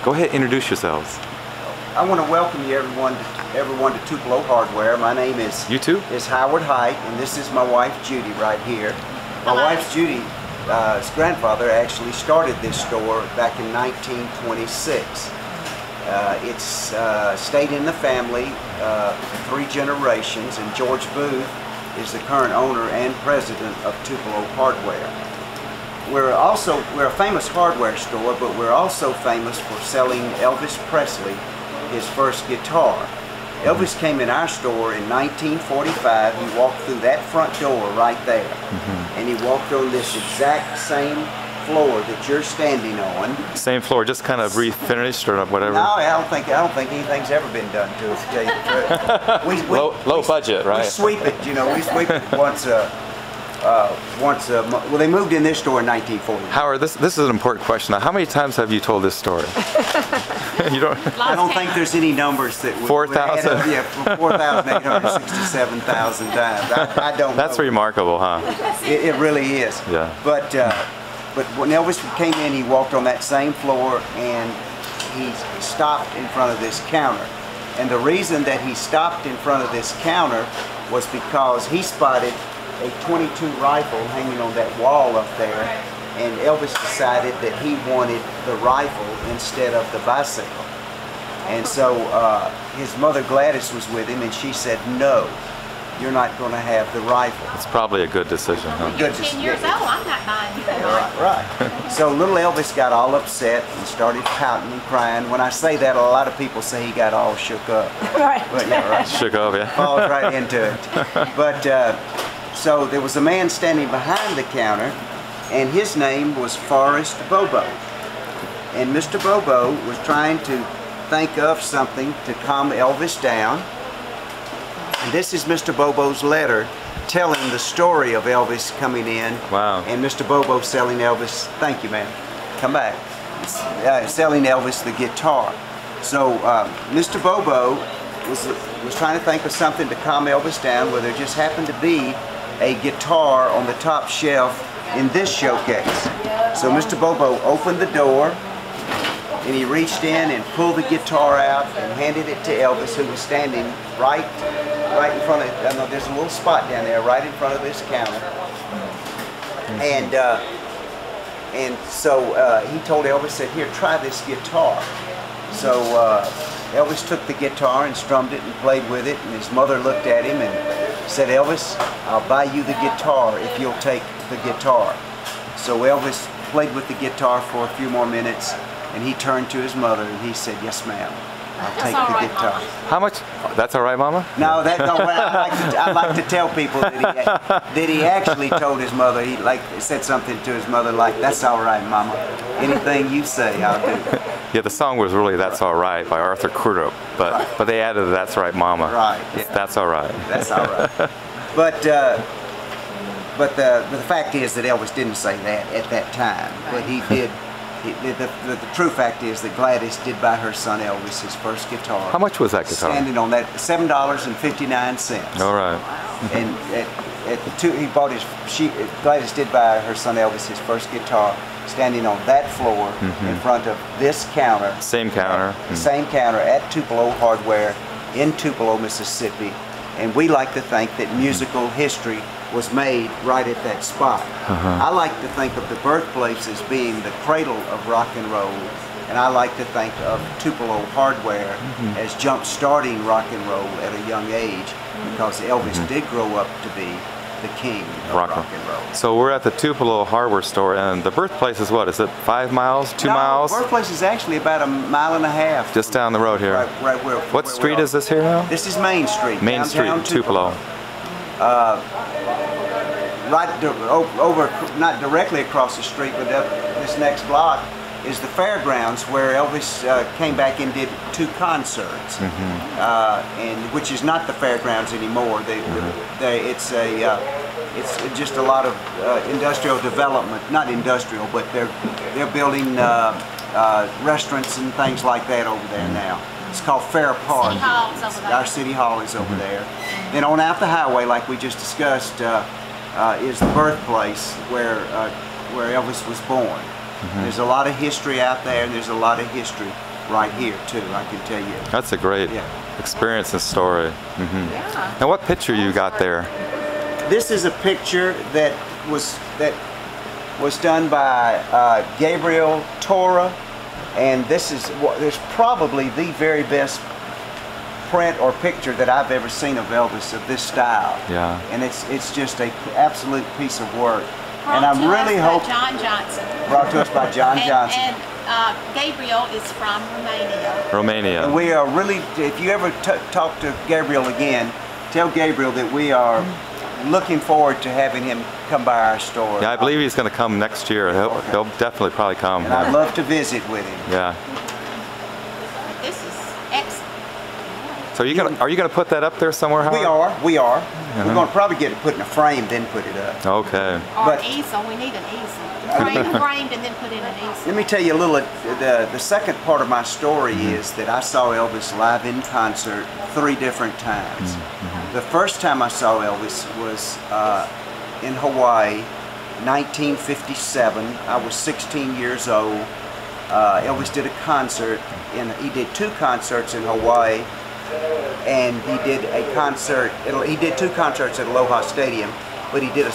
Go ahead, introduce yourselves. I want to welcome you everyone to Tupelo Hardware. My name is Howard Height, and this is my wife Judy right here. My wife Judy's grandfather actually started this store back in 1926. It's stayed in the family 3 generations, and George Booth is the current owner and president of Tupelo Hardware. We're a famous hardware store, but we're also famous for selling Elvis Presley his first guitar. Elvis came in our store in 1945. He walked through that front door right there, and he walked on this exact same floor that you're standing on. Same floor, just kind of refinished or whatever. No, I don't think anything's ever been done to it, to tell you the truth. Low budget, right? We sweep it, you know. We sweep it once a month. Well, they moved in this store in 1940. Howard, this is an important question. Now, how many times have you told this story? You don't. I don't think there's any numbers that 4,000. Yeah, 4,867,000 times. I don't know. That's remarkable, huh? It really is. Yeah. But when Elvis came in, he walked on that same floor and he stopped in front of this counter. And the reason that he stopped in front of this counter was because he spotted a .22 rifle hanging on that wall up there, and Elvis decided that he wanted the rifle instead of the bicycle. And so his mother Gladys was with him, and she said, "No, you're not going to have the rifle." It's probably a good decision, huh? You're 10 years old, I'm not buying you that rifle. Right. So little Elvis got all upset and started pouting and crying. When I say that, a lot of people say he got all shook up. Right. But, yeah, right. Shook up, yeah. Falls right into it. But so there was a man standing behind the counter, and his name was Forrest Bobo. And Mr. Bobo was trying to think of something to calm Elvis down. And this is Mr. Bobo's letter telling the story of Elvis coming in. Wow. And Mr. Bobo selling Elvis, thank you, man, come back, selling Elvis the guitar. So Mr. Bobo was trying to think of something to calm Elvis down, where there just happened to be a guitar on the top shelf in this showcase. So Mr. Bobo opened the door, and he reached in and pulled the guitar out and handed it to Elvis, who was standing right in front of, I know there's a little spot down there right in front of this counter. And so he told Elvis, said, "Here, try this guitar." So Elvis took the guitar and strummed it and played with it, and his mother looked at him and said, "Elvis, I'll buy you the guitar if you'll take the guitar." So Elvis played with the guitar for a few more minutes, and he turned to his mother and he said, "Yes, ma'am, I'll take the guitar." Mama. How much? That's all right, Mama? No, I like to tell people that he actually told his mother, he said something to his mother like, "That's all right, Mama. Anything you say, I'll do." Yeah, the song was really "That's All Right" by Arthur Crudup, but they added "That's Right, Mama." Right. Yeah. That's all right. That's all right. But the fact is that Elvis didn't say that at that time, but he did. The true fact is that Gladys did buy her son Elvis his first guitar. How much was that guitar? Standing on that, $7.59. All right. And Gladys did buy her son Elvis his first guitar, standing on that floor in front of this counter. Same counter. Same counter at Tupelo Hardware in Tupelo, Mississippi. And we like to think that musical history was made right at that spot. I like to think of the birthplace as being the cradle of rock and roll, and I like to think of Tupelo Hardware as jump-starting rock and roll at a young age, because Elvis did grow up to be the king of rock and roll. So we're at the Tupelo Hardware store, and the birthplace is what? Is it 5 miles, 2 miles? The birthplace is actually about 1.5 miles. Just down the road here. Right where. What street is this here now? This is Main Street. Main Street, Tupelo. Not directly across the street, but up this next block is the fairgrounds, where Elvis came back and did 2 concerts, and which is not the fairgrounds anymore. It's just a lot of industrial development, not industrial, but they're building restaurants and things like that over there now. It's called Fair Park. City Hall's over there. Our city hall is over there. Then on out the highway, like we just discussed, is the birthplace where Elvis was born. There's a lot of history out there, and there's a lot of history right here too. I can tell you. That's a great experience and story. Yeah. And what picture you got there? This is a picture that was done by Gabriel Tora, and this is probably the very best print or picture that I've ever seen of Elvis of this style. Yeah. And it's just an absolute piece of work. Brought And I'm to really us by hoping John Johnson. brought to us by John Johnson. And Gabriel is from Romania. Romania. And we are really, if you ever talk to Gabriel again, tell Gabriel that we are looking forward to having him come by our store. Yeah, I believe he's going to come next year. He'll definitely probably come. And I'd love to visit with him. Yeah. This is excellent. So are you gonna put that up there somewhere, Howard? We are. We're going to probably get it put in a frame, then put it up. Okay. Or an easel. We need an easel. Framed and then put in an easel. Let me tell you a little. The second part of my story is that I saw Elvis live in concert 3 different times. The first time I saw Elvis was in Hawaii, 1957. I was 16 years old. Elvis did a concert, he did 2 concerts in Hawaii, and he did a concert. He did 2 concerts at Aloha Stadium, but he did a